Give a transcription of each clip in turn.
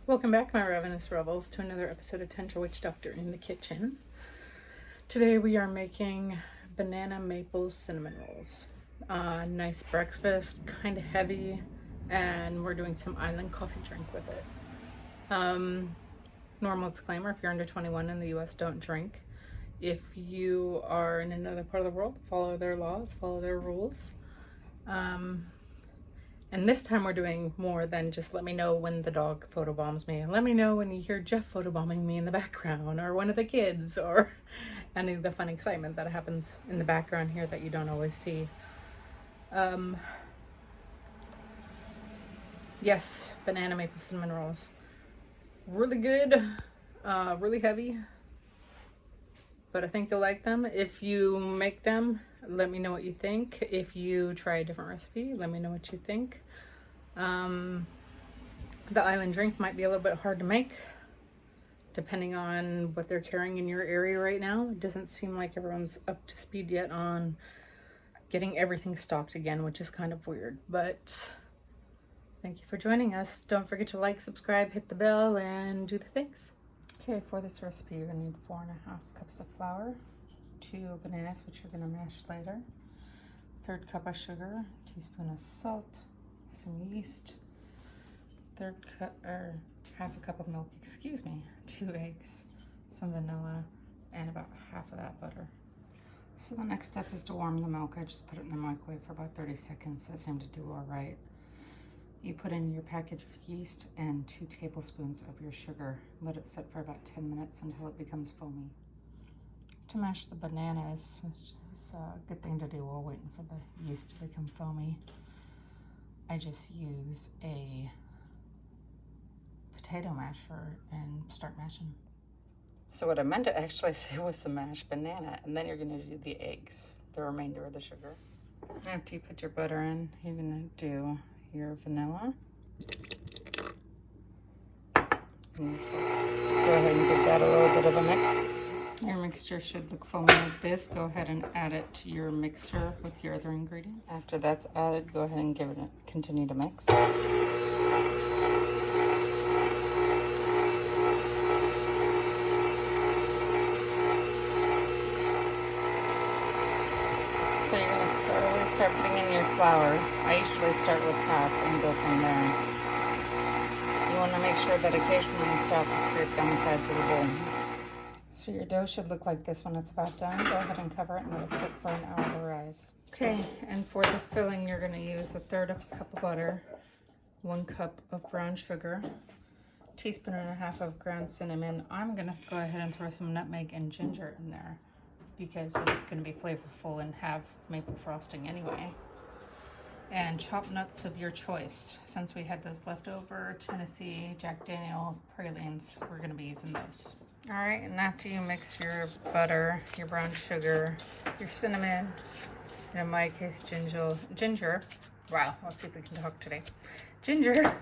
Welcome back, my ravenous rebels, to another episode of Tender Witch Doctor in the Kitchen. Today we are making banana maple cinnamon rolls. Nice breakfast, kind of heavy, and we're doing some island coffee drink with it. Normal disclaimer, if you're under 21 in the US, don't drink. If you are in another part of the world, follow their laws, follow their rules. And this time we're doing more than just let me know when the dog photobombs me, and let me know when you hear Jeff photobombing me in the background, or one of the kids, or any of the fun excitement that happens in the background here that you don't always see. Yes, banana maple cinnamon rolls. Really good, really heavy, but I think you'll like them. If you make them, let me know what you think. If you try a different recipe, let me know what you think. The island drink might be a little bit hard to make, depending on what they're carrying in your area right now. It doesn't seem like everyone's up to speed yet on getting everything stocked again, which is kind of weird. But thank you for joining us. Don't forget to like, subscribe, hit the bell, and do the things. Okay, for this recipe, you're going to need 4.5 cups of flour, 2 bananas, which you're going to mash later, 1/3 cup of sugar, teaspoon of salt, some yeast, 1/3 cup or 1/2 cup of milk, 2 eggs, some vanilla, and about half of that butter. So the next step is to warm the milk. I just put it in the microwave for about 30 seconds. That seemed to do all right. You put in your package of yeast and 2 tablespoons of your sugar. Let it sit for about 10 minutes until it becomes foamy. To mash the bananas, which is a good thing to do while waiting for the yeast to become foamy, I just use a potato masher and start mashing. So what I meant to actually say was the mashed banana, and then you're going to do the eggs, the remainder of the sugar. After you put your butter in, you're going to do your vanilla. And so go ahead and give that a little bit of a mix. Your mixture should look foamy like this. Go ahead and add it to your mixer with your other ingredients. After that's added, go ahead and give it continue to mix. So you're going to slowly start putting in your flour. I usually start with half and go from there. You want to make sure that occasionally you stop to scrape down the sides of the bowl. So your dough should look like this when it's about done. Go ahead and cover it and let it sit for an hour to rise. Okay, and for the filling, you're going to use 1/3 cup of butter, 1 cup of brown sugar, 1.5 teaspoons of ground cinnamon. I'm going to go ahead and throw some nutmeg and ginger in there because it's going to be flavorful and have maple frosting anyway. And chopped nuts of your choice. Since we had those leftover Tennessee Jack Daniel pralines, we're going to be using those. All right, and after you mix your butter, your brown sugar, your cinnamon, and in my case ginger, wow, let's see if we can talk today. Ginger,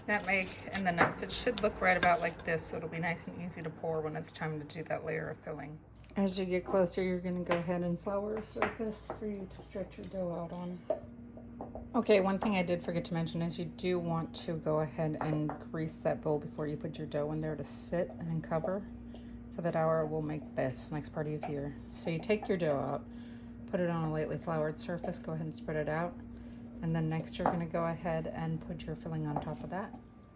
nutmeg, and the nuts. It should look right about like this, so it'll be nice and easy to pour when it's time to do that layer of filling. As you get closer, you're gonna go ahead and flour a surface for you to stretch your dough out on. Okay, one thing I did forget to mention is you do want to go ahead and grease that bowl before you put your dough in there to sit and cover. For that hour, will make this next part easier. So you take your dough out, put it on a lightly floured surface, go ahead and spread it out. And then next you're gonna go ahead and put your filling on top of that.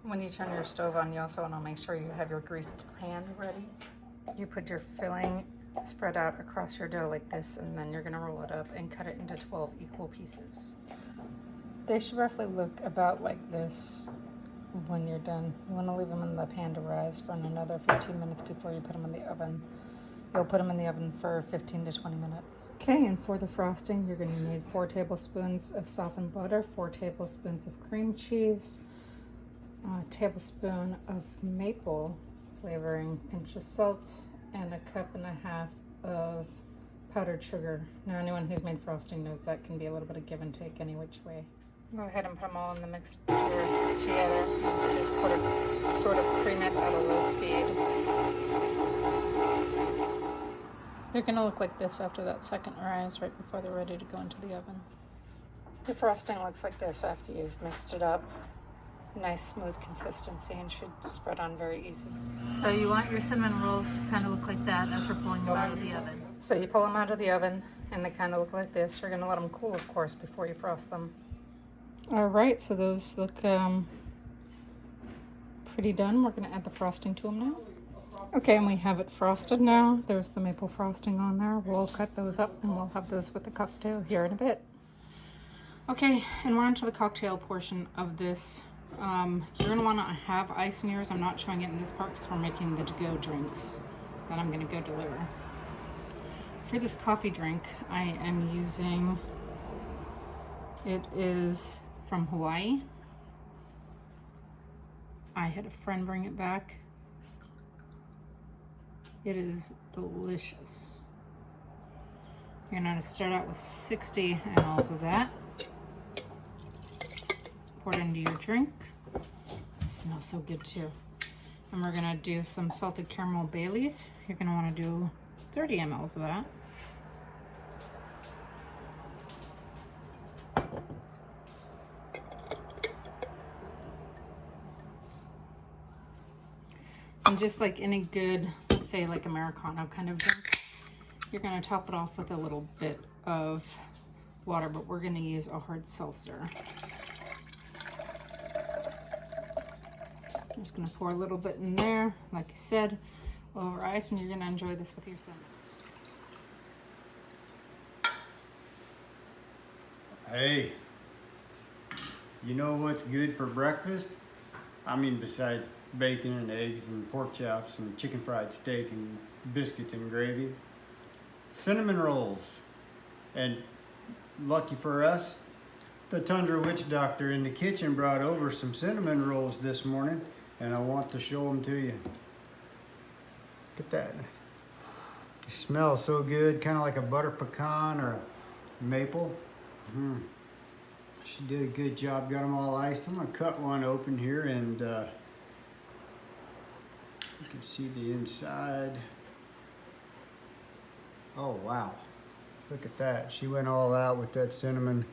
When you turn your stove on, you also wanna make sure you have your greased pan ready. You put your filling spread out across your dough like this, and then you're gonna roll it up and cut it into 12 equal pieces. They should roughly look about like this when you're done. You want to leave them in the pan to rise for another 15 minutes before you put them in the oven. You'll put them in the oven for 15 to 20 minutes. Okay, and for the frosting, you're going to need 4 tablespoons of softened butter, 4 tablespoons of cream cheese, a tablespoon of maple flavoring, pinch of salt, and 1.5 cups of powdered sugar. Now, anyone who's made frosting knows that can be a little bit of give and take any which way. Go ahead and put them all in the mixture together. Just put it, sort of cream it at a low speed. They're going to look like this after that second rise, right before they're ready to go into the oven. The frosting looks like this after you've mixed it up. nice smooth consistency and should spread on very easy. So you want your cinnamon rolls to kind of look like that as you're pulling them out of the oven. So you pull them out of the oven and they kind of look like this. You're going to let them cool, of course, before you frost them. All right, so those look pretty done. We're going to add the frosting to them now. Okay, and we have it frosted now. There's the maple frosting on there. We'll cut those up and we'll have those with the cocktail here in a bit. Okay, and we're on to the cocktail portion of this. You're going to want to have ice in yours. I'm not showing it in this part because we're making the to-go drinks that I'm going to go deliver. For this coffee drink, I am using, it is from Hawaii. I had a friend bring it back. It is delicious. You're going to start out with 60 mLs of that. Pour it into your drink. It smells so good too. And we're going to do some salted caramel Baileys. You're going to want to do 30 mLs of that. And just like any good, let's say like Americano kind of drink, you're going to top it off with a little bit of water, but we're going to use a hard seltzer. I'm just going to pour a little bit in there, like I said, over ice, and you're going to enjoy this with your cinnamon. Hey, you know what's good for breakfast? I mean, besides bacon and eggs and pork chops and chicken fried steak and biscuits and gravy, cinnamon rolls. And lucky for us, the Tundra Witch Doctor in the kitchen brought over some cinnamon rolls this morning, and I want to show them to you. Look at that. They smell so good, kind of like a butter pecan or a maple. She did a good job, got them all iced. I'm gonna cut one open here and you can see the inside. Oh wow, look at that. She went all out with that cinnamon.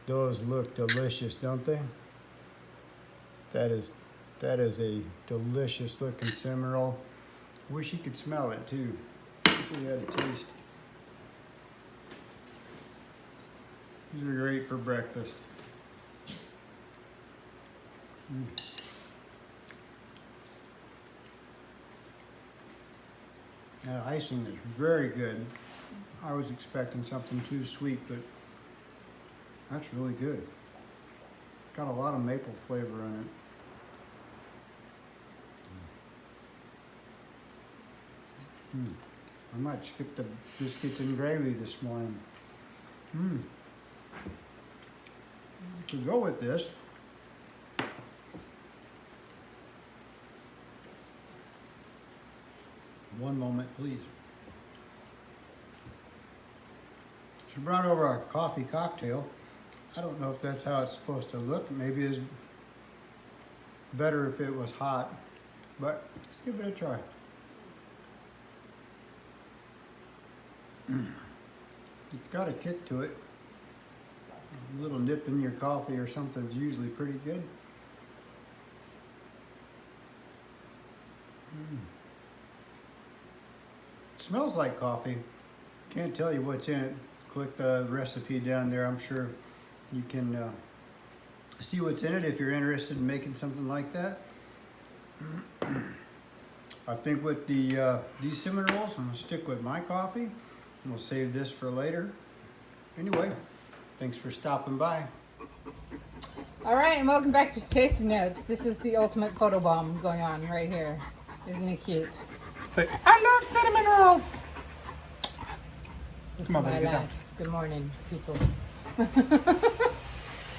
Those look delicious, don't they? That is a delicious looking cinnamon roll. Wish you could smell it too. If we had a taste. These are great for breakfast. That icing is very good. I was expecting something too sweet, but that's really good. Got a lot of maple flavor in it. I might skip the biscuits and gravy this morning. To go with this, one moment please. She brought over a coffee cocktail. I don't know if that's how it's supposed to look. Maybe it's better if it was hot, but let's give it a try. It's got a kick to it. A little nip in your coffee or something is usually pretty good. It smells like coffee. Can't tell you what's in it. Click the recipe down there. I'm sure you can see what's in it if you're interested in making something like that. I think with these cinnamon rolls, I'm gonna stick with my coffee, and we'll save this for later. Anyway, thanks for stopping by. All right, and welcome back to Tasting Notes. This is the ultimate photobomb going on right here. Isn't it cute? Say, I love cinnamon rolls. This Come on, is my baby, get down. life. Good morning, people.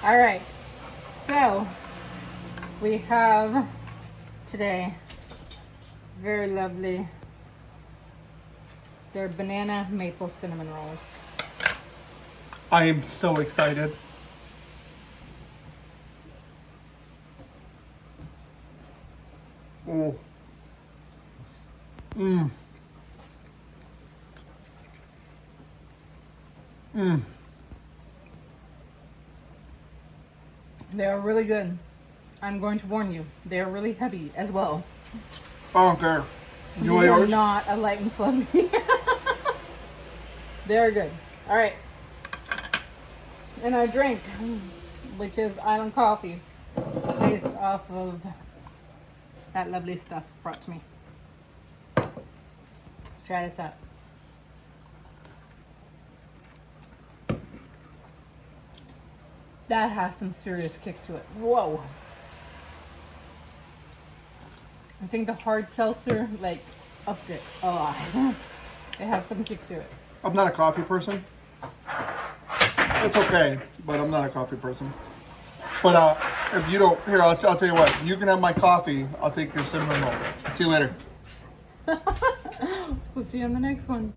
All right, so we have today very lovely, they're banana maple cinnamon rolls. I am so excited. Oh. They are really good. I'm going to warn you, they're really heavy as well. I don't care. You want They are yours? not a light and fluffy. They're good. All right. And our drink, which is Island Coffee, based off of that lovely stuff brought to me. Let's try this out. That has some serious kick to it. Whoa. I think the hard seltzer like upped it a lot. It has some kick to it. I'm not a coffee person. It's okay, but I'm not a coffee person. But if you don't, here, I'll tell you what. You can have my coffee. I'll take your cinnamon roll. See you later. We'll see you on the next one.